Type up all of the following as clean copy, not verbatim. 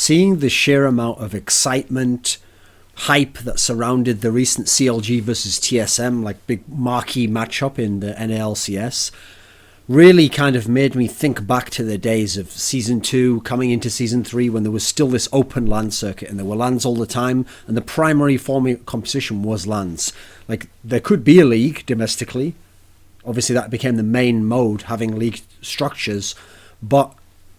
seeing the sheer amount of excitement, hype that surrounded the recent CLG versus TSM, like big marquee matchup in the NALCS, really kind of made me think back to the days of Season 2 coming into Season 3 when there was still this open LAN circuit and there were LANs all the time and the primary form of competition was LANs. Like, there could be a league domestically. Obviously, that became the main mode, having league structures. But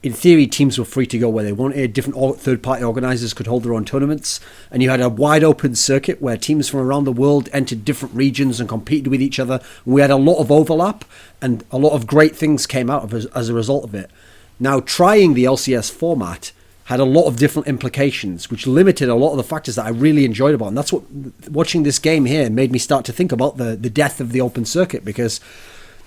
in theory, teams were free to go where they wanted. Different third-party organisers could hold their own tournaments. And you had a wide-open circuit where teams from around the world entered different regions and competed with each other. And we had a lot of overlap, and a lot of great things came out of as a result of it. Now, trying the LCS format had a lot of different implications, which limited a lot of the factors that I really enjoyed about it. And that's what watching this game here made me start to think about the death of the open circuit, because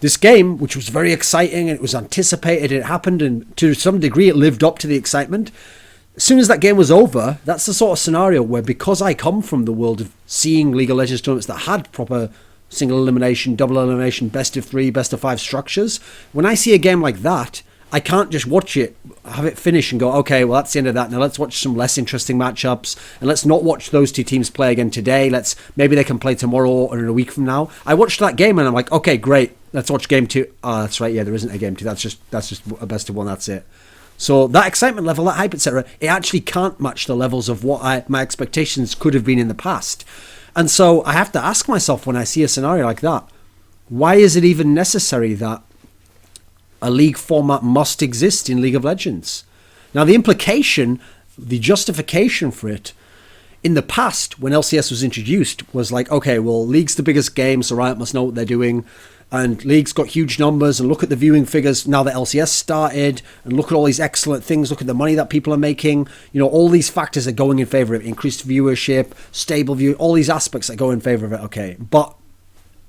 this game, which was very exciting and it was anticipated, it happened, and to some degree it lived up to the excitement. As soon as that game was over, that's the sort of scenario where, because I come from the world of seeing League of Legends tournaments that had proper single elimination, double elimination, best of 3, best of 5 structures, when I see a game like that, I can't just watch it, have it finish and go, okay, well, that's the end of that. Now let's watch some less interesting matchups, and let's not watch those two teams play again today. Maybe they can play tomorrow or in a week from now. I watched that game and I'm like, okay, great. Let's watch game 2. Oh, that's right. Yeah, there isn't a game 2. That's just a best of 1. That's it. So that excitement level, that hype, etc., it actually can't match the levels of what my expectations could have been in the past. And so I have to ask myself, when I see a scenario like that, why is it even necessary that a league format must exist in League of Legends? Now, the implication, the justification for it, in the past, when LCS was introduced, was like, okay, well, League's the biggest game, so Riot must know what they're doing. And League's got huge numbers, and look at the viewing figures now that LCS started, and look at all these excellent things, look at the money that people are making. You know, all these factors are going in favor of it. Increased viewership, stable view, all these aspects that go in favor of it. Okay, but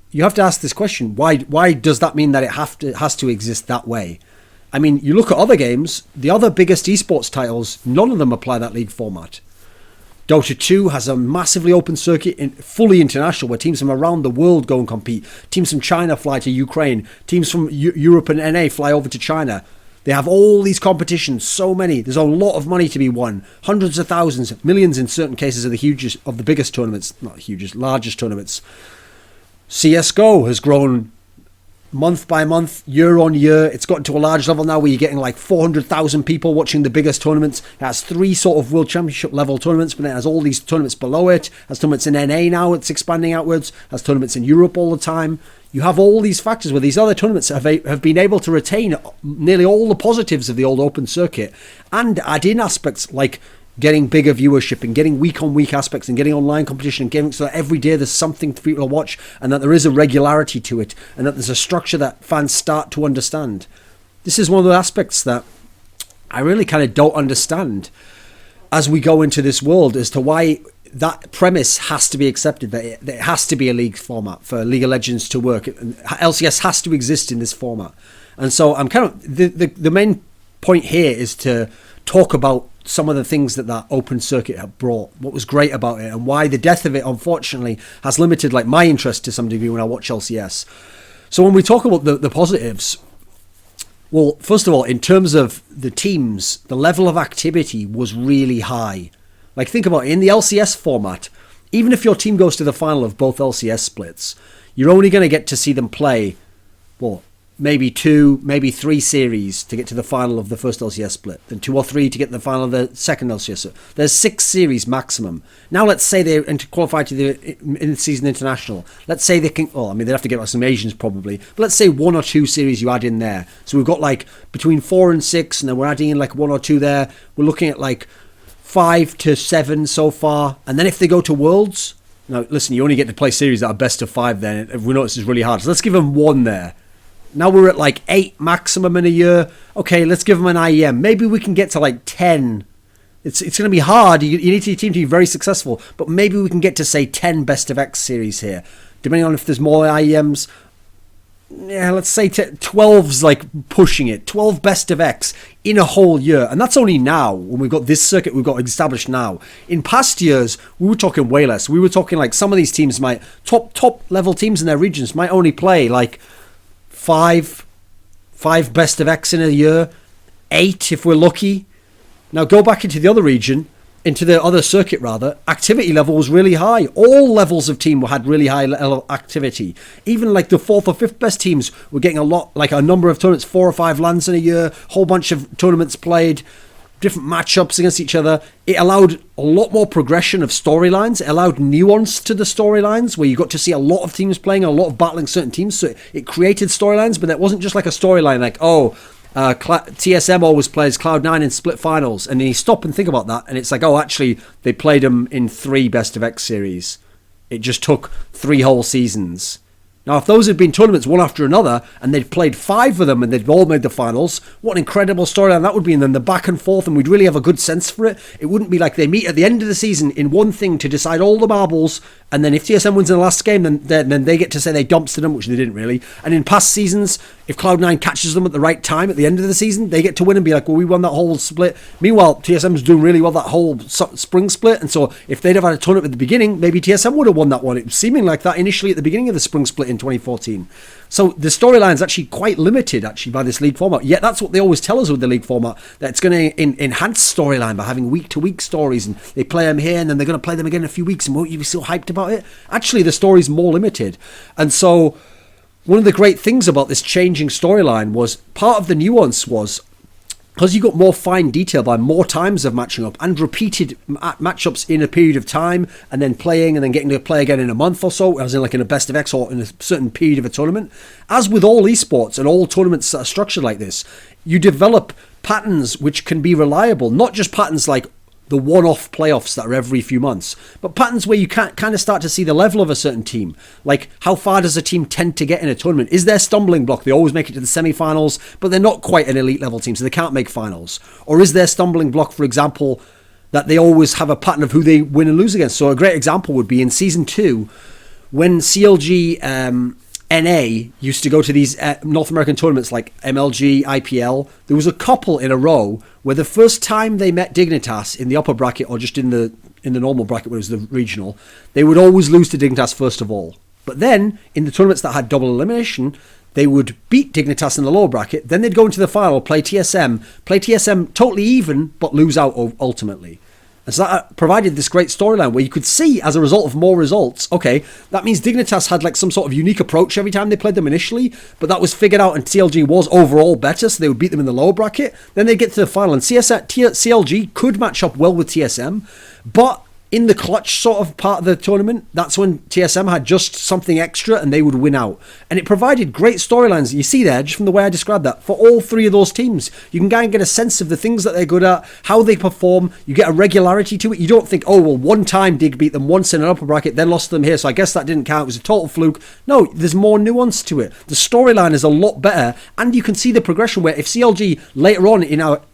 you have to ask this question: why does that mean that it has to exist that way? I mean, you look at other games, the other biggest esports titles, none of them apply that league format. Dota 2 has a massively open circuit, fully international, where teams from around the world go and compete. Teams from China fly to Ukraine. Teams from Europe and NA fly over to China. They have all these competitions, so many. There's a lot of money to be won. Hundreds of thousands, millions in certain cases of the biggest tournaments. Not hugest, largest tournaments. CSGO has grown month by month, year on year. It's gotten to a large level now where you're getting like 400,000 people watching the biggest tournaments. It has 3 sort of World Championship level tournaments, but it has all these tournaments below it. It has tournaments in NA now, it's expanding outwards. It has tournaments in Europe all the time. You have all these factors where these other tournaments have been able to retain nearly all the positives of the old open circuit and add in aspects like getting bigger viewership and getting week-on-week aspects and getting online competition and getting so that every day there's something for people to watch and that there is a regularity to it and that there's a structure that fans start to understand. This is one of the aspects that I really kind of don't understand as we go into this world as to why that premise has to be accepted, that it has to be a league format for League of Legends to work. LCS has to exist in this format. And so I'm kind of the main point here is to talk about some of the things that open circuit have brought, what was great about it, and why the death of it, unfortunately, has limited like my interest to some degree when I watch LCS. So when we talk about the positives, well, first of all, in terms of the teams, the level of activity was really high. Like, think about it, in the LCS format, even if your team goes to the final of both LCS splits, you're only going to get to see them play, well, maybe 2, maybe 3 series to get to the final of the first LCS split, then 2 or 3 to get to the final of the second LCS split. There's 6 series maximum. Now let's say they're qualified to the in-season international. Let's say they can, well, I mean, they'd have to get like some Asians probably, but let's say 1 or 2 series you add in there. So we've got like between 4 and 6, and then we're adding in like 1 or 2 there. We're looking at like 5 to 7 so far. And then if they go to Worlds, now listen, you only get to play series that are best of 5 then. We know this is really hard. So let's give them 1 there. Now we're at like 8 maximum in a year. Okay, let's give them an IEM. Maybe we can get to like 10. It's going to be hard. You need your team to be very successful. But maybe we can get to, say, 10 Best of X series here. Depending on if there's more IEMs. Yeah, let's say 12's like pushing it. 12 Best of X in a whole year. And that's only now. When we've got this circuit we've got established now. In past years, we were talking way less. We were talking like some of these teams might, top level teams in their regions might only play like 5 Best of X in a year, 8 if we're lucky, Now go back into the other region, into the other circuit rather, activity level was really high. All levels of team had really high level activity. Even like the 4th or 5th best teams were getting a lot, like a number of tournaments, 4 or 5 lands in a year, whole bunch of tournaments played, different matchups against each other. It allowed a lot more progression of storylines. It allowed nuance to the storylines, where you got to see a lot of teams playing, a lot of battling certain teams. So it created storylines, but that wasn't just like a storyline like, TSM always plays Cloud9 in split finals, and then you stop and think about that, and it's like, oh, actually, they played them in 3 Best of X series. It just took 3 whole seasons. Now, if those had been tournaments one after another, and they'd played 5 of them, and they'd all made the finals, what an incredible storyline that would be, and then the back and forth, and we'd really have a good sense for it. It wouldn't be like they meet at the end of the season in one thing to decide all the marbles, and then if TSM wins in the last game, then they get to say they dumpstered them, which they didn't really. And in past seasons, if Cloud9 catches them at the right time at the end of the season, they get to win and be like, well, we won that whole split. Meanwhile, TSM's doing really well that whole spring split, and so if they'd have had a tournament at the beginning, maybe TSM would have won that one. It was seeming like that initially at the beginning of the spring split in 2014. So the storyline's actually quite limited actually by this league format. Yet that's what they always tell us with the league format, that it's going to enhance storyline by having week-to-week stories, and they play them here and then they're going to play them again in a few weeks, and won't you be so hyped about it? Actually, the story's more limited. And so one of the great things about this changing storyline was, part of the nuance was, because you got more fine detail by more times of matching up and repeated matchups in a period of time, and then playing and then getting to play again in a month or so, as in like in a best of X or in a certain period of a tournament. As with all esports and all tournaments that are structured like this, you develop patterns which can be reliable, not just patterns like the one-off playoffs that are every few months, but patterns where you can't kind of start to see the level of a certain team. Like, how far does a team tend to get in a tournament? Is there stumbling block? They always make it to the semi-finals, but they're not quite an elite level team, so they can't make finals. Or is there stumbling block, for example, that they always have a pattern of who they win and lose against? So a great example would be in Season 2, when CLG NA used to go to these North American tournaments like MLG, IPL. There was a couple in a row where the first time they met Dignitas in the upper bracket, or just in the normal bracket where it was the regional, they would always lose to Dignitas first of all. But then in the tournaments that had double elimination, they would beat Dignitas in the lower bracket. Then they'd go into the final, play TSM totally even, but lose out ultimately. And so that provided this great storyline where you could see, as a result of more results, okay, that means Dignitas had like some sort of unique approach every time they played them initially, but that was figured out and CLG was overall better, so they would beat them in the lower bracket. Then they get to the final, and CLG could match up well with TSM, but in the clutch sort of part of the tournament, that's when TSM had just something extra and they would win out. And it provided great storylines. You see there, just from the way I described that, for all 3 of those teams. You can kind of get a sense of the things that they're good at, how they perform. You get a regularity to it. You don't think, oh, well, one time Dig beat them once in an upper bracket, then lost to them here, so I guess that didn't count. It was a total fluke. No, there's more nuance to it. The storyline is a lot better, and you can see the progression where if CLG later on,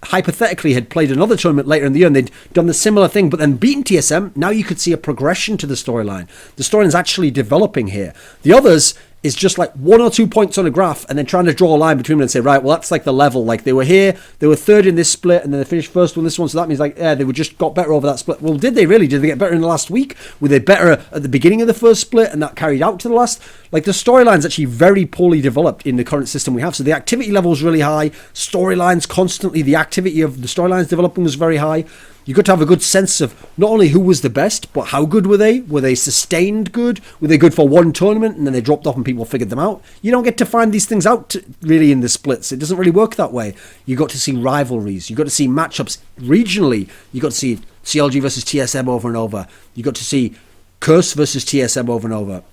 hypothetically, had played another tournament later in the year and they'd done the similar thing, but then beaten TSM, now you could see a progression to the storyline. The storyline is actually developing here. The others is just like 1 or 2 points on a graph and then trying to draw a line between them and say, right, well, that's like the level. Like, they were here, they were third in this split, and then they finished first on this one, so that means like, yeah, they were just got better over that split. Well, did they really? Did they get better in the last week? Were they better at the beginning of the first split and that carried out to the last? Like, the storyline's actually very poorly developed in the current system we have. So the activity level is really high. Storylines constantly, the activity of the storylines developing was very high. You got to have a good sense of not only who was the best, but how good were they? Were they sustained good? Were they good for one tournament and then they dropped off and people figured them out? You don't get to find these things out really in the splits. It doesn't really work that way. You got to see rivalries. You got to see matchups regionally. You got to see CLG versus TSM over and over. You got to see Curse versus TSM over and over.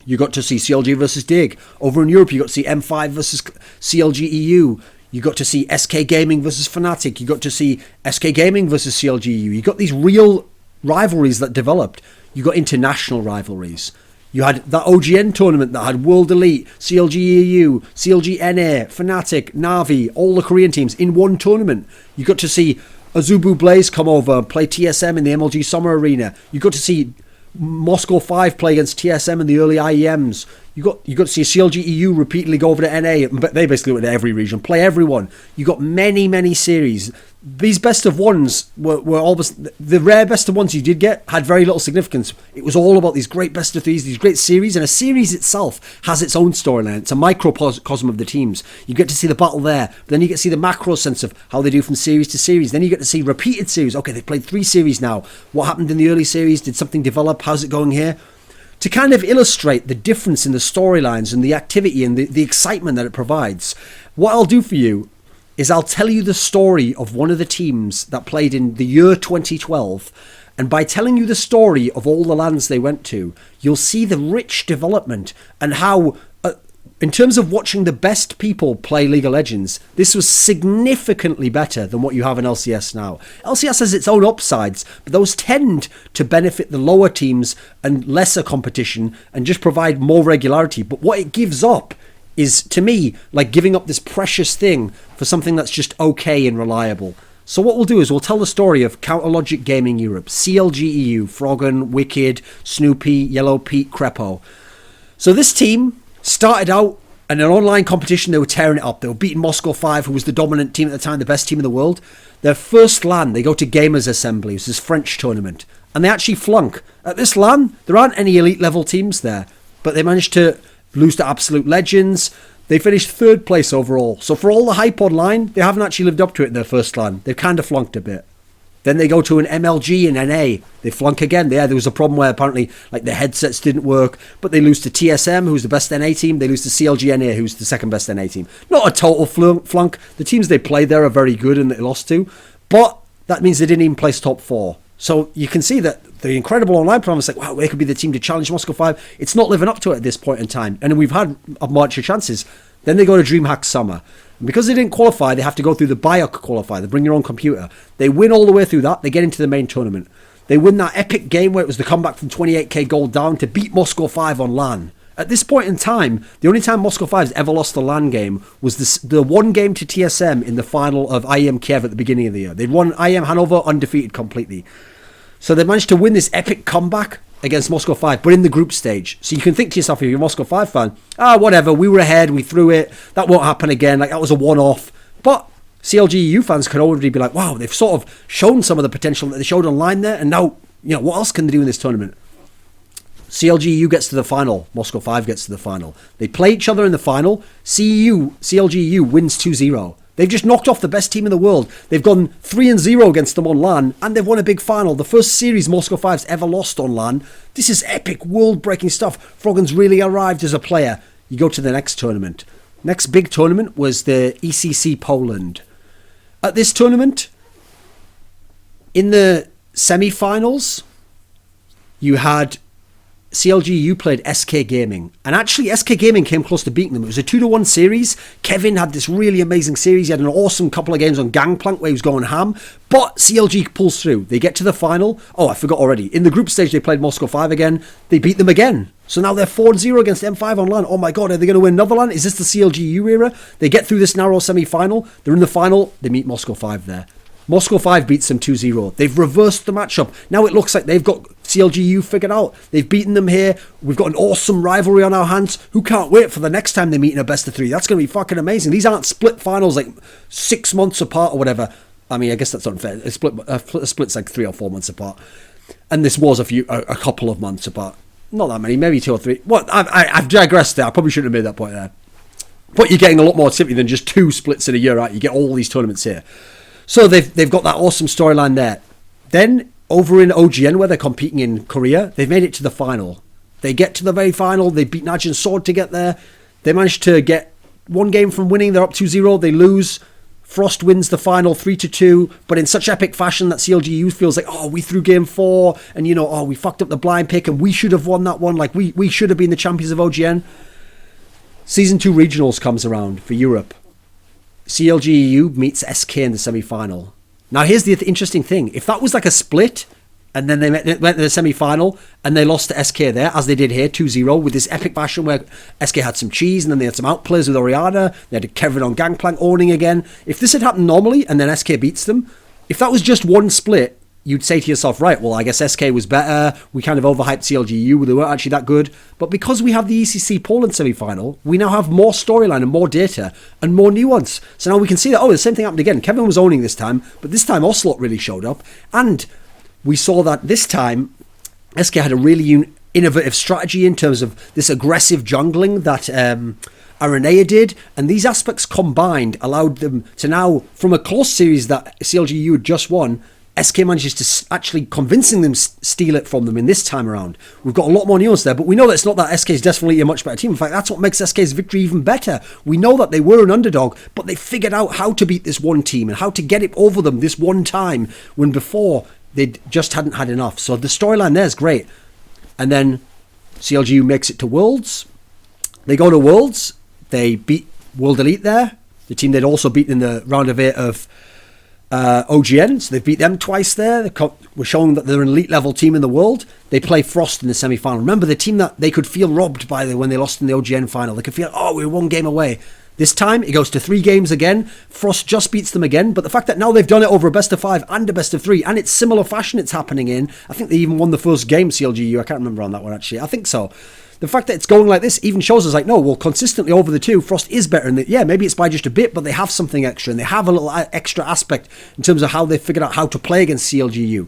You got to see CLG versus Dig. Over in Europe, you got to see M5 versus CLG.EU. You got to see SK Gaming versus Fnatic. You got to see SK Gaming versus CLG.EU. You got these real rivalries that developed. You got international rivalries. You had that OGN tournament that had World Elite, CLG.EU, CLG.NA, Fnatic, Na'Vi, all the Korean teams in one tournament. You got to see Azubu Blaze come over and play TSM in the MLG Summer Arena. You got to see Moscow 5 play against TSM in the early IEMs. You got to see CLG.EU repeatedly go over to NA, but they basically went to every region, play everyone. You got many series. These best of ones were always the rare best of ones you did get had very little significance. It was all about these great best of threes, these great series, and a series itself has its own storyline. It's a microcosm of the teams. You get to see the battle there, but then you get to see the macro sense of how they do from series to series. Then you get to see repeated series. Okay, they've played 3 series now. What happened in the early series? Did something develop? How's it going here? To kind of illustrate the difference in the storylines and the activity and the excitement that it provides, what I'll do for you is I'll tell you the story of one of the teams that played in the year 2012, and by telling you the story of all the lands they went to, you'll see the rich development and how, in terms of watching the best people play League of Legends, this was significantly better than what you have in LCS now. LCS has its own upsides, but those tend to benefit the lower teams and lesser competition and just provide more regularity. But what it gives up is, to me, like giving up this precious thing for something that's just okay and reliable. So what we'll do is we'll tell the story of Counter Logic Gaming Europe, CLG.EU, Froggen, Wicked, Snoopy, Yellow Pete, Crepo. So this team started out in an online competition. They were tearing it up. They were beating Moscow 5, who was the dominant team at the time, the best team in the world. Their first LAN, they go to Gamers Assembly, which is this French tournament, and they actually flunk. At this LAN, there aren't any elite level teams there, but they managed to lose to Absolute Legends. They finished 3rd place overall. So for all the hype online, they haven't actually lived up to it in their first LAN. They've kind of flunked a bit. Then they go to an MLG in NA. They flunk again. There was a problem where apparently like the headsets didn't work, but they lose to TSM, who's the best NA team. They lose to CLG NA, who's the second best NA team. Not a total flunk. The teams they played there are very good and they lost to, but that means they didn't even place top 4. So you can see that the incredible online promise, like, wow, they could be the team to challenge Moscow 5. It's not living up to it at this point in time. And we've had a bunch of chances. Then they go to DreamHack Summer. And because they didn't qualify, they have to go through the BIOC qualifier. They bring your own computer. They win all the way through that. They get into the main tournament. They win that epic game where it was the comeback from 28k gold down to beat Moscow 5 on LAN. At this point in time, the only time Moscow 5's ever lost a LAN game was the one game to TSM in the final of IEM Kiev at the beginning of the year. They'd won IEM Hanover undefeated completely. So they managed to win this epic comeback against Moscow 5, but in the group stage. So you can think to yourself, if you're a Moscow 5 fan, whatever, we were ahead, we threw it, that won't happen again, like that was a one-off. But CLG.EU fans could already be like, wow, they've sort of shown some of the potential that they showed online there, and now, what else can they do in this tournament? CLG.EU gets to the final, Moscow 5 gets to the final. They play each other in the final, CLG.EU wins 2-0. They've just knocked off the best team in the world. They've gone 3-0 against them on LAN, and they've won a big final. The first series Moscow 5's ever lost on LAN. This is epic, world-breaking stuff. Froggen's really arrived as a player. You go to the next tournament. Next big tournament was the ECC Poland. At this tournament, in the semi-finals, you had CLG.EU played SK Gaming, and actually SK Gaming came close to beating them. It was a 2-1 series. Kevin had this really amazing series. He had an awesome couple of games on Gangplank where he was going ham, but CLG pulls through. They get to the final. I forgot already. In the group stage, they played Moscow 5 again. They beat them again. So now they're 4-0 against M5 on LAN. Oh my god, are they going to win another LAN? Is this the CLG.EU era? They get through this narrow semi-final. They're in the final. They meet Moscow 5 there. Moscow 5 beats them 2-0. They've reversed the matchup. Now it looks like they've got CLG.EU figured out. They've beaten them here. We've got an awesome rivalry on our hands. Who can't wait for the next time they meet in a best of 3? That's going to be fucking amazing. These aren't split finals like 6 months apart or whatever. I mean, I guess that's unfair. A split's like 3 or 4 months apart. And this was a couple of months apart. Not that many, maybe 2 or 3. What? I've digressed there. I probably shouldn't have made that point there. But you're getting a lot more simply than just 2 splits in a year, right? You get all these tournaments here. So they've got that awesome storyline there. Then over in OGN, where they're competing in Korea, they've made it to the final. They get to the very final. They beat Najin Sword to get there. They managed to get 1 game from winning. They're up 2-0. They lose. Frost wins the final 3-2, but in such epic fashion that CLG.EU feels like, we threw game 4, and we fucked up the blind pick, and we should have won that one. Like we should have been the champions of OGN. Season 2 regionals comes around for Europe. CLG.EU meets SK in the semi-final. Now here's the interesting thing. If that was like a split, and then they went to the semi-final, and they lost to SK there, as they did here, 2-0, with this epic fashion where SK had some cheese, and then they had some outplays with Oriana, they had Kevin on Gangplank owning again. If this had happened normally, and then SK beats them, if that was just one split, you'd say to yourself, right, well, I guess SK was better. We kind of overhyped CLG.EU. They weren't actually that good. But because we have the ECC Poland semi-final, we now have more storyline and more data and more nuance. So now we can see that, the same thing happened again. Kevin was owning this time, but this time Ocelot really showed up. And we saw that this time SK had a really innovative strategy in terms of this aggressive jungling that Aranea did, and these aspects combined allowed them to now, from a close series that CLG.EU had just won, SK manages to actually convincing them steal it from them in this time around. We've got a lot more nuance there, but we know that it's not that SK is definitely a much better team. In fact, that's what makes SK's victory even better. We know that they were an underdog, but they figured out how to beat this one team and how to get it over them this one time when before they just hadn't had enough. So the storyline there is great. And then CLG.EU makes it to Worlds. They go to Worlds. They beat World Elite there, the team they'd also beat in the round of 8 of OGN. So they beat them twice there. We're showing that they're an elite level team in the world. They play Frost in the semi-final. Remember, the team that they could feel robbed by when they lost in the OGN final. They could feel, we're one game away. This time, it goes to 3 games again. Frost just beats them again. But the fact that now they've done it over a best of 5 and a best of 3, and it's similar fashion it's happening in. I think they even won the first game, CLG.EU. I can't remember on that one, actually. I think so. The fact that it's going like this even shows us, like, no, well, consistently over the 2, Frost is better. And maybe it's by just a bit, but they have something extra. And they have a little extra aspect in terms of how they figured out how to play against CLG.EU.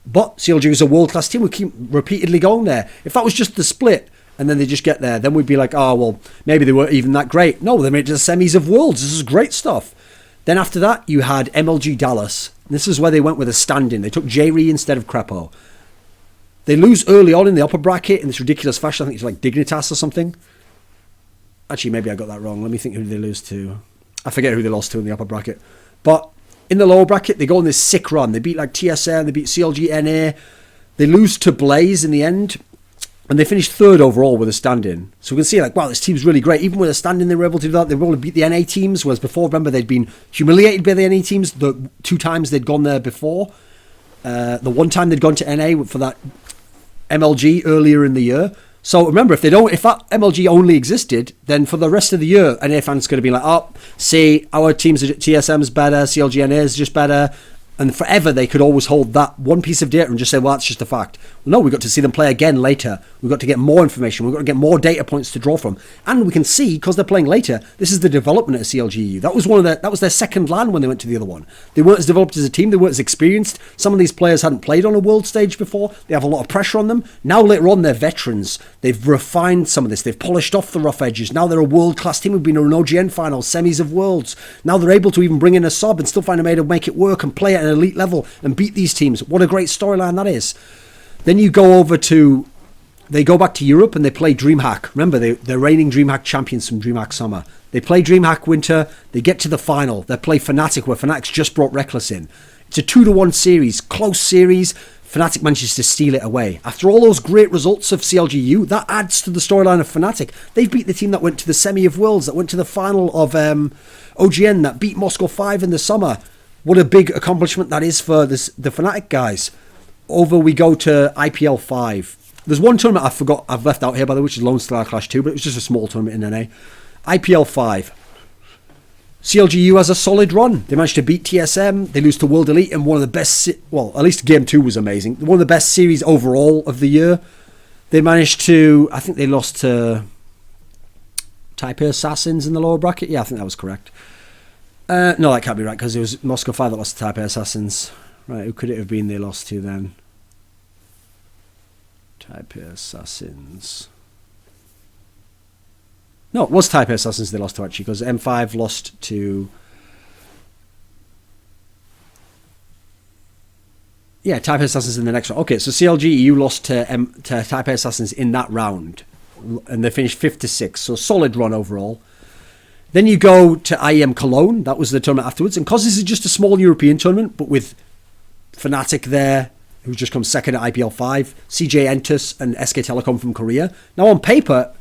But CLG is a world-class team. We keep repeatedly going there. If that was just the split, and then they just get there, then we'd be like, maybe they weren't even that great. No, they made it to the semis of Worlds. This is great stuff. Then after that, you had MLG Dallas. This is where they went with a stand-in. They took J-Ree instead of Crepo. They lose early on in the upper bracket in this ridiculous fashion. I think it's like Dignitas or something. Actually, maybe I got that wrong. Let me think who they lose to. I forget who they lost to in the upper bracket. But in the lower bracket, they go on this sick run. They beat like TSM, they beat CLG.NA. They lose to Blaze in the end. And they finished 3rd overall with a stand-in. So we can see, like, wow, this team's really great. Even with a stand-in, they were able to do that. They were able to beat the NA teams, whereas before, remember, they'd been humiliated by the NA teams the 2 times they'd gone there before. The one time they'd gone to NA for that MLG earlier in the year. So remember, if that MLG only existed, then for the rest of the year, NA fans going to be like, see, our team's TSM's better, CLG.NA is just better. And forever, they could always hold that one piece of data and just say, well, that's just a fact. Well, no, we got to see them play again later. We got to get more information. We got to get more data points to draw from. And we can see, because they're playing later, this is the development of CLG.EU. That was their second LAN when they went to the other one. They weren't as developed as a team. They weren't as experienced. Some of these players hadn't played on a world stage before. They have a lot of pressure on them. Now, later on, they're veterans. They've refined some of this. They've polished off the rough edges. Now they're a world-class team who've been in an OGN final, semis of worlds. Now they're able to even bring in a sub and still find a way to make it work and play at an elite level and beat these teams. What a great storyline that is. Then you go they go back to Europe and they play DreamHack. Remember, they're reigning DreamHack champions from DreamHack Summer. They play DreamHack Winter. They get to the final. They play Fnatic, where Fnatic's just brought Reckless in. It's a 2-1 series, close series. Fnatic manages to steal it away. After all those great results of CLG.EU, that adds to the storyline of Fnatic. They've beat the team that went to the semi of Worlds, that went to the final of OGN, that beat Moscow 5 in the summer. What a big accomplishment that is for the Fnatic guys. Over we go to IPL 5. There's one tournament I've left out here, by the way, which is Lone Star Clash 2, but it was just a small tournament in NA. IPL 5. CLG.EU has a solid run. They managed to beat TSM. They lose to World Elite in one of the best... at least Game 2 was amazing. One of the best series overall of the year. They managed to... I think they lost to Taipei Assassins in the lower bracket. Yeah, I think that was correct. No, that can't be right, because it was Moscow 5 that lost to Taipei Assassins. Right, who could it have been they lost to then? Taipei Assassins. No, it was Taipei Assassins they lost to, actually, because M5 lost to... Yeah, Taipei Assassins in the next round. Okay, so CLG.EU lost to Taipei Assassins in that round, and they finished 5th to 6th, so solid run overall. Then you go to IEM Cologne. That was the tournament afterwards. And because this is just a small European tournament, but with Fnatic there, who's just come second at IPL 5, CJ Entus and SK Telecom from Korea. Now, on paper,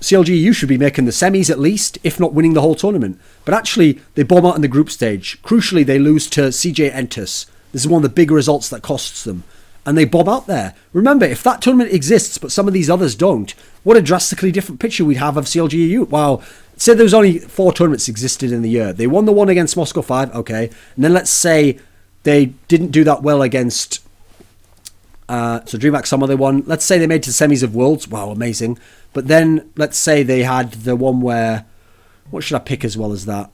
CLG.EU should be making the semis at least, if not winning the whole tournament. But actually, they bomb out in the group stage. Crucially, they lose to CJ Entus. This is one of the big results that costs them. And they bomb out there. Remember, if that tournament exists, but some of these others don't, what a drastically different picture we'd have of CLG.EU. Wow. Say there was only 4 tournaments existed in the year. They won the one against Moscow 5, okay. And then let's say they didn't do that well against. So DreamHack Summer they won. Let's say they made to the semis of Worlds. Wow, amazing. But then let's say they had the one where, what should I pick as well as that?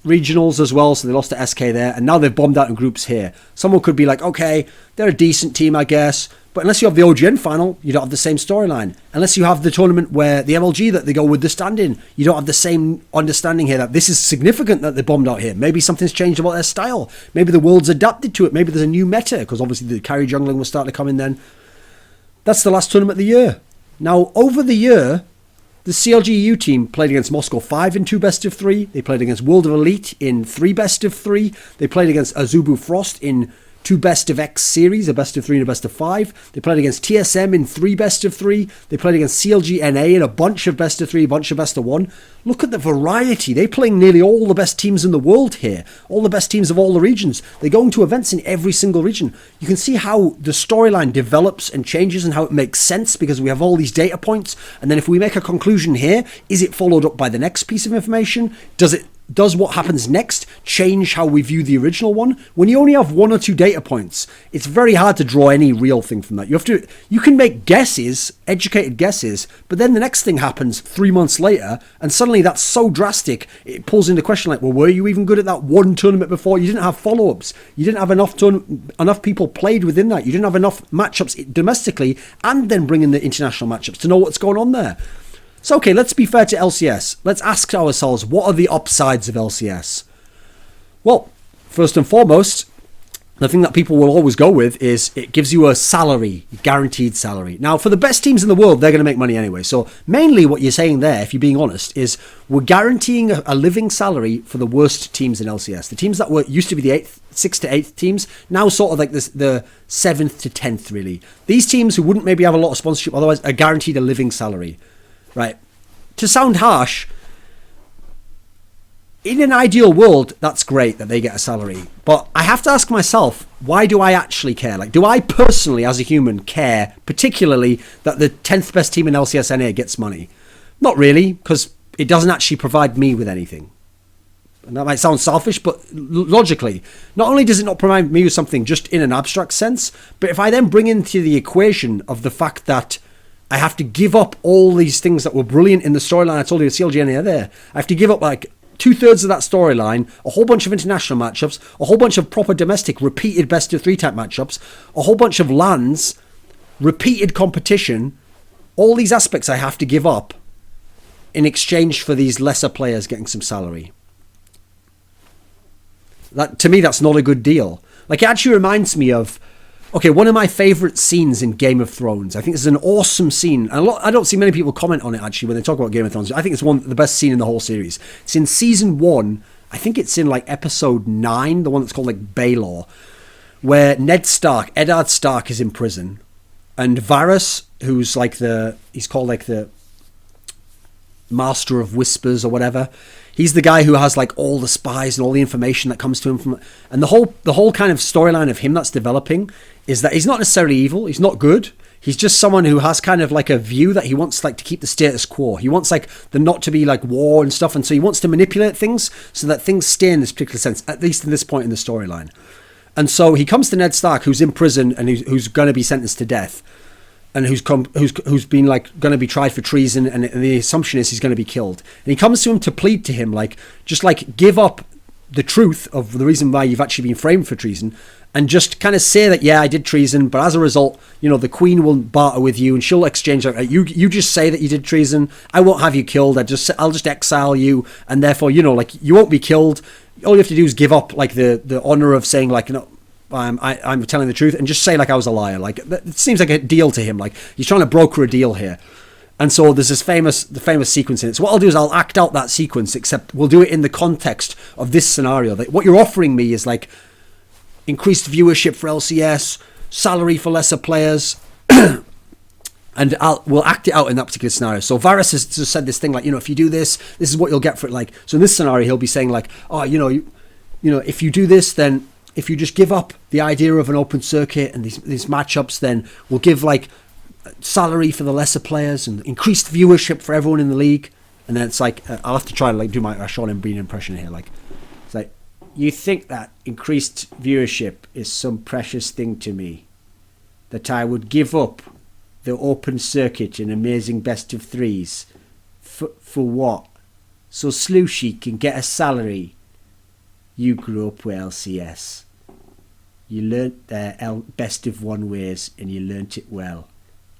Regionals as well, so they lost to SK there, and now they've bombed out in groups here. Someone could be like, okay, they're a decent team, I guess, but unless you have the OGN final, you don't have the same storyline. Unless you have the tournament where the MLG that they go with the stand-in, you don't have the same understanding here that this is significant that they bombed out here. Maybe something's changed about their style. Maybe the world's adapted to it. Maybe there's a new meta, because obviously the carry jungling will start to come in then. That's the last tournament of the year. Now, over the year, the CLG.EU team played against Moscow 5 in 2 best-of-3. They played against World of Elite in 3 best-of-3. They played against Azubu Frost in 2 best-of-X series, a best-of-3 and a best-of-5. They played against TSM in 3 best-of-3. They played against CLG.NA in a bunch of best-of-3, a bunch of best-of-1. Look at the variety. They're playing nearly all the best teams in the world here. All the best teams of all the regions. They're going to events in every single region. You can see how the storyline develops and changes and how it makes sense because we have all these data points. And then if we make a conclusion here, is it followed up by the next piece of information? Does what happens next change how we view the original one? When you only have 1 or 2 data points, it's very hard to draw any real thing from that. You can make guesses, educated guesses, but then the next thing happens 3 months later, and suddenly that's so drastic, it pulls into question like, well, were you even good at that one tournament before? You didn't have follow-ups. You didn't have enough people played within that. You didn't have enough matchups domestically, and then bring in the international matchups to know what's going on there. So, okay, let's be fair to LCS. Let's ask ourselves, what are the upsides of LCS? Well, first and foremost, the thing that people will always go with is it gives you a salary, guaranteed salary. Now, for the best teams in the world, they're going to make money anyway. So, mainly what you're saying there, if you're being honest, is we're guaranteeing a living salary for the worst teams in LCS. The teams that used to be the 6th to 8th teams, now sort of like the 7th to 10th, really. These teams who wouldn't maybe have a lot of sponsorship otherwise are guaranteed a living salary. Right. To sound harsh, in an ideal world, that's great that they get a salary. But I have to ask myself, why do I actually care? Like, do I personally, as a human, care particularly that the 10th best team in LCS.NA gets money? Not really, because it doesn't actually provide me with anything. And that might sound selfish, but logically, not only does it not provide me with something just in an abstract sense, but if I then bring into the equation of the fact that I have to give up all these things that were brilliant in the storyline. I told you the CLG there. I have to give up like 2/3 of that storyline, a whole bunch of international matchups, a whole bunch of proper domestic repeated best-of-3 type matchups, a whole bunch of LANs, repeated competition. All these aspects I have to give up in exchange for these lesser players getting some salary. That, to me, that's not a good deal. Like, it actually reminds me of, okay, one of my favourite scenes in Game of Thrones. I think it's an awesome scene. And I don't see many people comment on it, actually, when they talk about Game of Thrones. I think it's the best scene in the whole series. It's in Season 1. I think it's in, like, Episode 9, the one that's called, like, Baelor, where Eddard Stark is in prison. And Varys, who's, like, he's called, like, the Master of Whispers or whatever. He's the guy who has like all the spies and all the information that comes to him from, and the whole kind of storyline of him that's developing is that he's not necessarily evil. He's not good. He's just someone who has kind of like a view that he wants like to keep the status quo. He wants like there not to be like war and stuff, and so he wants to manipulate things so that things stay in this particular sense, at least in this point in the storyline. And so he comes to Ned Stark, who's in prison and who's going to be sentenced to death. And who's been like going to be tried for treason, and the assumption is he's going to be killed. And he comes to him to plead to him, like, just like give up the truth of the reason why you've actually been framed for treason, and just kind of say that, yeah, I did treason, but as a result, you know, the Queen will barter with you, and she'll exchange like, you just say that you did treason. I won't have you killed. I'll just exile you, and therefore, you know, like you won't be killed. All you have to do is give up like the honor of saying like, you know, I'm telling the truth, and just say like I was a liar. Like it seems like a deal to him. Like he's trying to broker a deal here. And so there's the famous sequence in it. So what I'll do is I'll act out that sequence, except we'll do it in the context of this scenario. That what you're offering me is like increased viewership for LCS, salary for lesser players, and we'll act it out in that particular scenario. So Varys has just said this thing like, you know, if you do this, this is what you'll get for it. Like, so in this scenario, he'll be saying like, oh, you know, if you do this, then if you just give up the idea of an open circuit and these matchups, then we'll give like salary for the lesser players and increased viewership for everyone in the league. And then it's like, I'll have to try to like do my Sean and Bean impression here. Like, it's like, You think that increased viewership is some precious thing to me, that I would give up the open circuit and amazing best of threes for what? So Slooshy can get a salary. You grew up with LCS. You learnt their best of one ways and you learnt it well.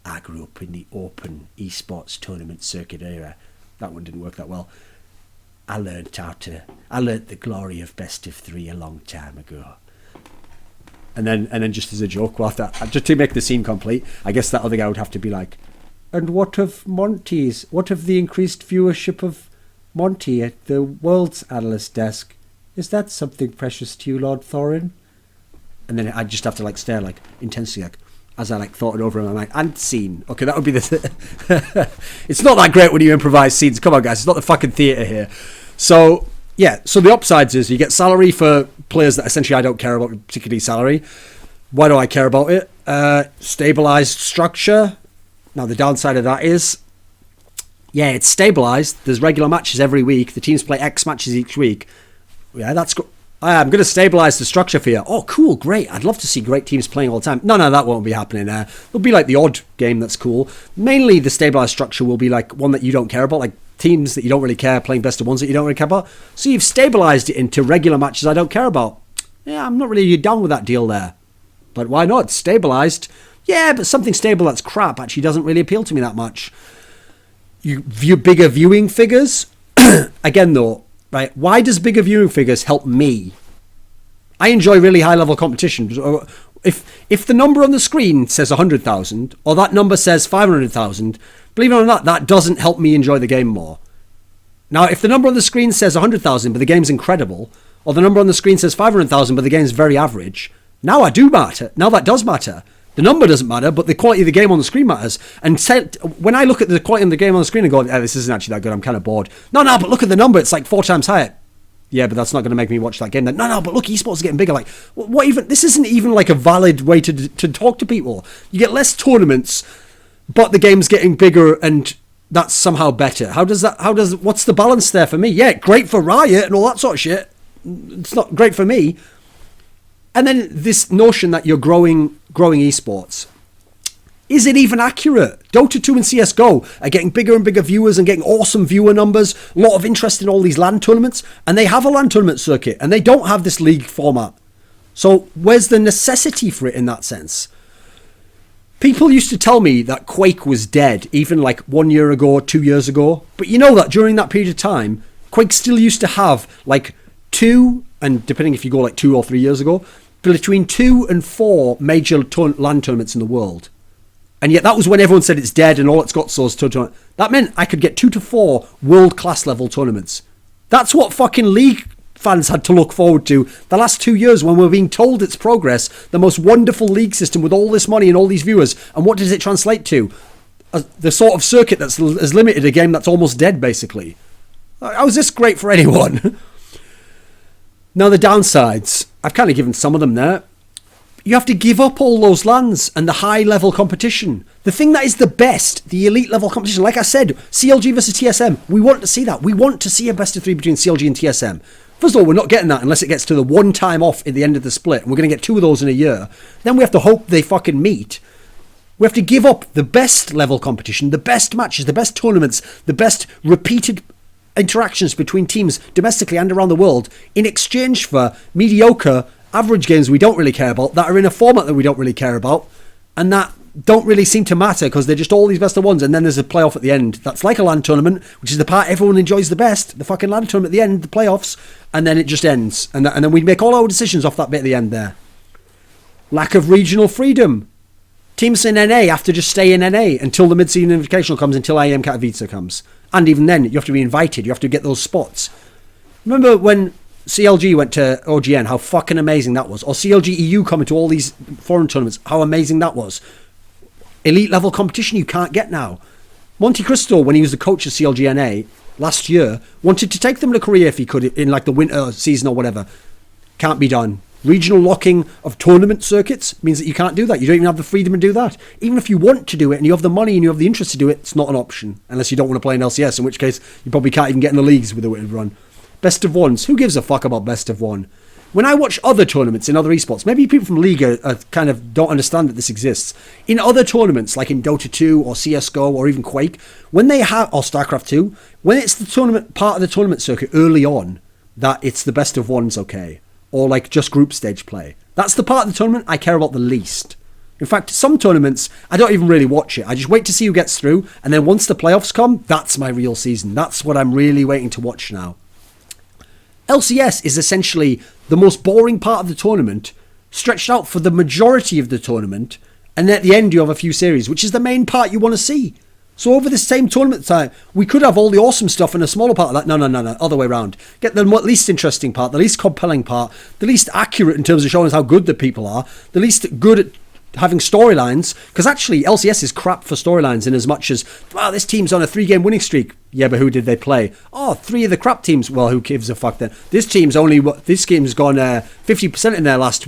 I grew up in the open esports tournament circuit era. That one didn't work that well. I learnt the glory of best of three a long time ago. And then just as a joke, just to make the scene complete, I guess that other guy would have to be like, and what of Monty's? What of the increased viewership of Monty at the World's Analyst desk? Is that something precious to you, Lord Thorin? And then I'd just have to like stare like intensely, like as I like thought it over in my mind. And scene. Okay, that would be the... It's not that great when you improvise scenes. Come on, guys. It's not the fucking theatre here. So, yeah. So the upsides is you get salary for players that essentially I don't care about, particularly salary. Why do I care about it? Stabilised structure. Now, the downside of that is, yeah, it's stabilised. There's regular matches every week. The teams play X matches each week. Yeah, that's good. I'm going to stabilise the structure for you. Oh, cool, great. I'd love to see great teams playing all the time. No, that won't be happening. There'll be like the odd game that's cool. Mainly the stabilised structure will be like one that you don't care about, like teams that you don't really care playing best of ones that you don't really care about. So you've stabilised it into regular matches I don't care about. Yeah, I'm not really down with that deal there. But why not? It's stabilised. Yeah, but something stable that's crap actually doesn't really appeal to me that much. You view bigger viewing figures. Again, though, right? Why does bigger viewing figures help me? I enjoy really high level competition. If the number on the screen says 100,000 or that number says 500,000, believe it or not, that doesn't help me enjoy the game more. Now, if the number on the screen says 100,000 but the game's incredible, or the number on the screen says 500,000 but the game's very average, now I do matter. Now that does matter. The number doesn't matter, but the quality of the game on the screen matters. And when I look at the quality of the game on the screen and go, this isn't actually that good, I'm kind of bored. No, but look at the number, it's like 4 times higher. Yeah, but that's not going to make me watch that game then. No, but look, esports is getting bigger. Like, what even? This isn't even like a valid way to talk to people. You get less tournaments, but the game's getting bigger, and that's somehow better. What's the balance there for me? Yeah, great for Riot and all that sort of shit. It's not great for me. And then this notion that you're growing esports. Is it even accurate? Dota 2 and CSGO are getting bigger and bigger viewers and getting awesome viewer numbers, a lot of interest in all these LAN tournaments, and they have a LAN tournament circuit, and they don't have this league format. So where's the necessity for it in that sense? People used to tell me that Quake was dead, even like 1 year ago, 2 years ago. But you know that during that period of time, Quake still used to have like 2, and depending if you go like 2 or 3 years ago, between 2 and 4 major LAN tournaments in the world. And yet that was when everyone said it's dead and all it's got so is tournament. That meant I could get 2 to 4 world-class level tournaments. That's what fucking League fans had to look forward to the last 2 years when we're being told its progress, the most wonderful league system with all this money and all these viewers. And what does it translate to? The sort of circuit that's as limited a game that's almost dead, basically. How is this great for anyone? Now, the downsides. I've kind of given some of them there. You have to give up all those lands and the high-level competition. The thing that is the best, the elite-level competition. Like I said, CLG versus TSM, we want to see that. We want to see a best-of-3 between CLG and TSM. First of all, we're not getting that unless it gets to the one time off at the end of the split. And we're going to get 2 of those in a year. Then we have to hope they fucking meet. We have to give up the best-level competition, the best matches, the best tournaments, the best repeated interactions between teams domestically and around the world in exchange for mediocre average games we don't really care about, that are in a format that we don't really care about, and that don't really seem to matter because they're just all these best of ones, and then there's a playoff at the end that's like a LAN tournament, which is the part everyone enjoys the best, the fucking LAN tournament at the end, the playoffs, and then it just ends, and then we make all our decisions off that bit at the end there. Lack of regional freedom. Teams in NA have to just stay in NA until the mid-season invitational comes, until IEM Katowice comes, and even then you have to be invited, you have to get those spots. Remember when CLG went to OGN, how fucking amazing that was. Or CLG.EU coming to all these foreign tournaments, how amazing that was. Elite level competition you can't get now. Monte Cristo, when he was the coach of CLG.NA last year, wanted to take them to Korea if he could in like the winter season or whatever. Can't be done. Regional locking of tournament circuits means that you can't do that. You don't even have the freedom to do that. Even if you want to do it and you have the money and you have the interest to do it, it's not an option. Unless you don't want to play in LCS, in which case you probably can't even get in the leagues with the way it run. Best of ones. Who gives a fuck about best of one? When I watch other tournaments in other esports, maybe people from League are kind of don't understand that this exists. In other tournaments, like in Dota 2 or CSGO or even Quake, when they have, or StarCraft 2, when it's the tournament part of the tournament circuit early on, that it's the best of ones, okay, or like just group stage play. That's the part of the tournament I care about the least. In fact, some tournaments, I don't even really watch it. I just wait to see who gets through, and then once the playoffs come, that's my real season. That's what I'm really waiting to watch now. LCS is essentially the most boring part of the tournament, stretched out for the majority of the tournament, and at the end you have a few series, which is the main part you want to see. So over the same tournament time, we could have all the awesome stuff in a smaller part of that. No, other way around. Get the least interesting part, the least compelling part, the least accurate in terms of showing us how good the people are, the least good at having storylines, because actually LCS is crap for storylines in as much as, wow, this team's on a 3-game winning streak. Yeah, but who did they play? Oh, 3 of the crap teams. Well, who gives a fuck then? This game's gone 50% in their last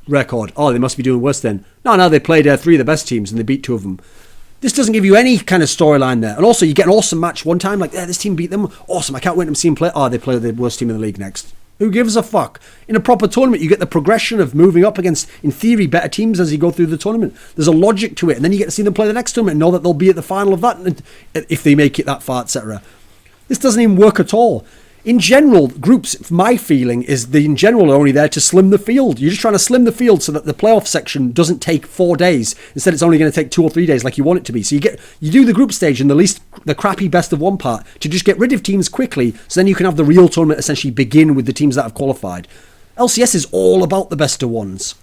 record. Oh, they must be doing worse then. No, they played 3 of the best teams and they beat 2 of them. This doesn't give you any kind of storyline there. And also, you get an awesome match one time, like, yeah, this team beat them. Awesome, I can't wait to see them play. Oh, they play the worst team in the league next. Who gives a fuck? In a proper tournament, you get the progression of moving up against, in theory, better teams as you go through the tournament. There's a logic to it, and then you get to see them play the next tournament and know that they'll be at the final of that if they make it that far, etc. This doesn't even work at all. In general, groups, my feeling is they in general are only there to slim the field. You're just trying to slim the field so that the playoff section doesn't take 4 days. Instead, it's only going to take 2 or 3 days like you want it to be. So you do the group stage and the crappy best of one part to just get rid of teams quickly, so then you can have the real tournament essentially begin with the teams that have qualified. LCS is all about the best of ones.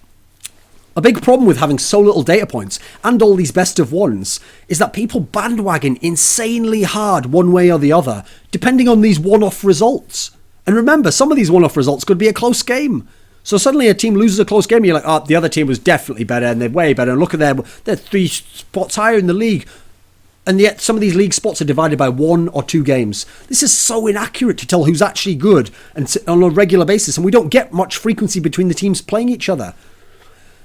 A big problem with having so little data points and all these best of ones is that people bandwagon insanely hard one way or the other, depending on these one-off results. And remember, some of these one-off results could be a close game. So suddenly a team loses a close game, and you're like, oh, the other team was definitely better, and they're way better, and look at them, they're 3 spots higher in the league. And yet some of these league spots are divided by 1 or 2 games. This is so inaccurate to tell who's actually good and on a regular basis, and we don't get much frequency between the teams playing each other.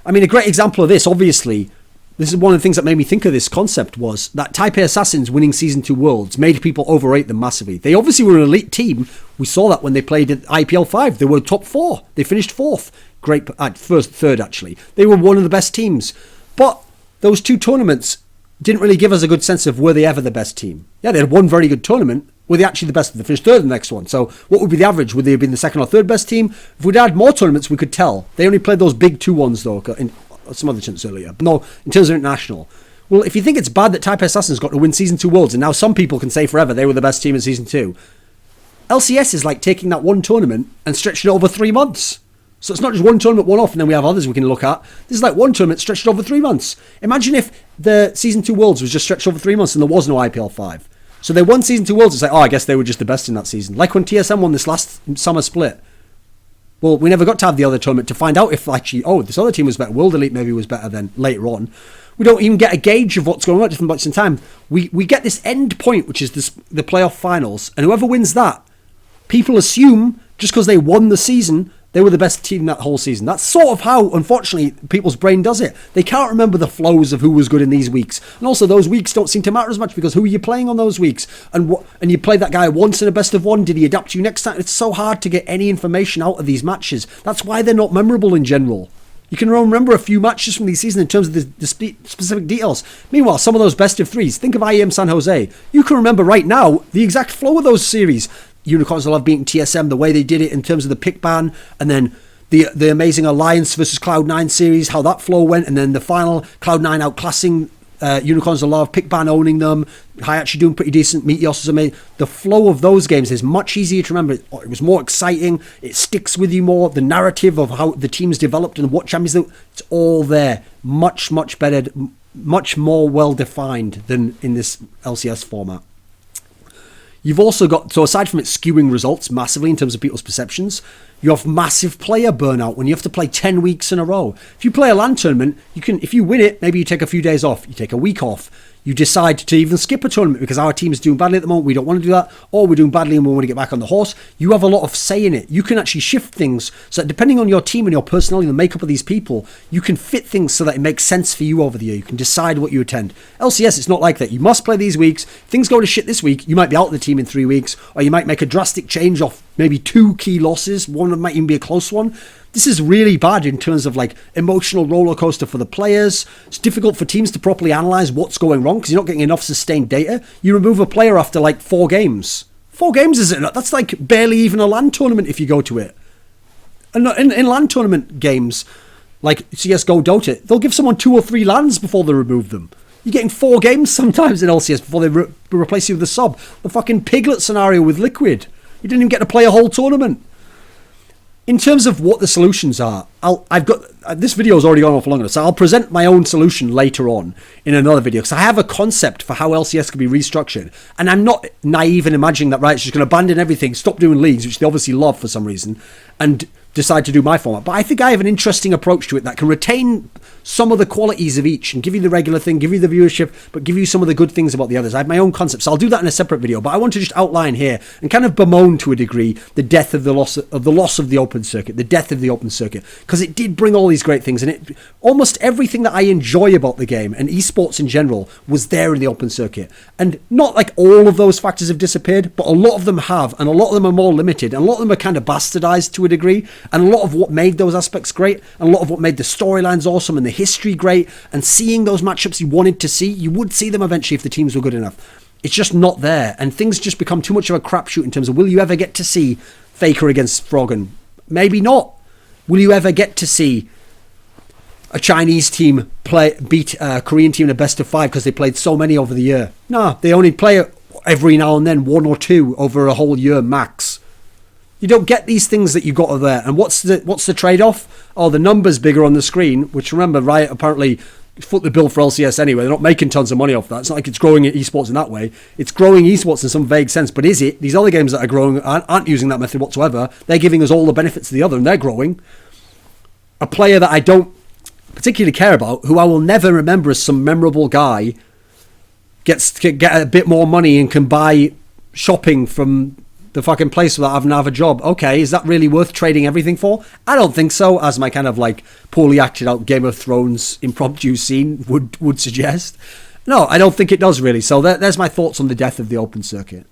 I mean, a great example of this, obviously, this is one of the things that made me think of this concept, was that Taipei Assassins winning Season 2 Worlds made people overrate them massively. They obviously were an elite team. We saw that when they played at IPL 5. They were top 4. They finished 4th. Great, third actually. They were one of the best teams. But those 2 tournaments didn't really give us a good sense of were they ever the best team. Yeah, they had one very good tournament. Were they actually the best? They finished 3rd in the next one. So what would be the average? Would they have been the 2nd or 3rd best team? If we'd had more tournaments, we could tell. They only played those big 2 ones, though, in some other tournaments earlier. No, in terms of international. Well, if you think it's bad that Taipei Assassins got to win Season 2 Worlds, and now some people can say forever they were the best team in Season 2, LCS is like taking that one tournament and stretching it over 3 months. So it's not just one tournament, one off, and then we have others we can look at. This is like one tournament stretched over 3 months. Imagine if the Season 2 Worlds was just stretched over 3 months and there was no IPL 5. So they won Season 2 Worlds. It's like, oh, I guess they were just the best in that season. Like when TSM won this last summer split. Well, we never got to have the other tournament to find out if actually, oh, this other team was better. World Elite maybe was better than later on. We don't even get a gauge of what's going on at different points in time. We get this end point, which is the playoff finals. And whoever wins that, people assume just because they won the season, they were the best team that whole season. That's sort of how, unfortunately, people's brain does it. They can't remember the flows of who was good in these weeks. And also, those weeks don't seem to matter as much because who are you playing on those weeks? And you played that guy once in a best of one. Did he adapt to you next time? It's so hard to get any information out of these matches. That's why they're not memorable in general. You can remember a few matches from these seasons in terms of the specific details. Meanwhile, some of those best of 3s, think of IEM San Jose. You can remember right now the exact flow of those series. Unicorns will have beaten TSM, the way they did it in terms of the pick ban, and then the amazing Alliance versus Cloud9 series, how that flow went, and then the final Cloud9 outclassing Unicorns of Love, pick ban owning them, Hayachi doing pretty decent, Meteos is amazing. The flow of those games is much easier to remember. It was more exciting, it sticks with you more, the narrative of how the teams developed and what champions it's all there. Much better, much more well defined than in this LCS format. You've also got, so aside from it skewing results massively in terms of people's perceptions, you have massive player burnout when you have to play 10 weeks in a row. If you play a LAN tournament, if you win it, maybe you take a few days off, you take a week off, you decide to even skip a tournament because our team is doing badly at the moment, we don't want to do that, or we're doing badly and we want to get back on the horse. You have a lot of say in it. You can actually shift things so that depending on your team and your personality and the makeup of these people, you can fit things so that it makes sense for you over the year. You can decide what you attend. LCS, it's not like that. You must play these weeks. If things go to shit this week, you might be out of the team in 3 weeks, or you might make a drastic change off maybe 2 key losses. One might even be a close one. This is really bad in terms of like emotional roller coaster for the players. It's difficult for teams to properly analyze what's going wrong because you're not getting enough sustained data. You remove a player after like 4 games. 4 games isn't enough. That's like barely even a LAN tournament if you go to it. And in LAN tournament games, like CSGO, Dota, they'll give someone 2 or 3 LANs before they remove them. You're getting 4 games sometimes in LCS before they replace you with a sub. The fucking Piglet scenario with Liquid. You didn't even get to play a whole tournament. In terms of what the solutions are, I've got this video's already gone off long enough, so I'll present my own solution later on in another video because I have a concept for how LCS can be restructured, and I'm not naive in imagining that it's just going to abandon everything, stop doing leagues, which they obviously love for some reason, and decide to do my format. But I think I have an interesting approach to it that can retain some of the qualities of each and give you the regular thing, give you the viewership, but give you some of the good things about the others. I have my own concepts, so I'll do that in a separate video, but I want to just outline here and kind of bemoan to a degree the death of the loss of the open circuit, the death of the open circuit, because it did bring all these great things, and it almost everything that I enjoy about the game and esports in general was there in the open circuit. And not like all of those factors have disappeared, but a lot of them have, and a lot of them are more limited, and a lot of them are kind of bastardized to a degree, and a lot of what made those aspects great, and a lot of what made the storylines awesome and the history great, and seeing those matchups you wanted to see, you would see them eventually if the teams were good enough. It's just not there, and things just become too much of a crapshoot in terms of, will you ever get to see Faker against Froggen? Maybe not. Will you ever get to see a Chinese team beat a Korean team in a best of 5 because they played so many over the year? No, they only play every now and then, 1 or 2 over a whole year max. You don't get these things that you got over there. And what's the trade-off? Oh, the number's bigger on the screen, which, remember, Riot apparently foot the bill for LCS anyway. They're not making tons of money off that. It's not like it's growing esports in that way. It's growing esports in some vague sense. But is it? These other games that are growing aren't using that method whatsoever. They're giving us all the benefits of the other, and they're growing. A player that I don't particularly care about, who I will never remember as some memorable guy, gets to get a bit more money and can buy shopping from the fucking place without having to have a job. Okay, is that really worth trading everything for? I don't think so, as my kind of like poorly acted out Game of Thrones impromptu scene would suggest. No, I don't think it does really. So there's my thoughts on the death of the open circuit.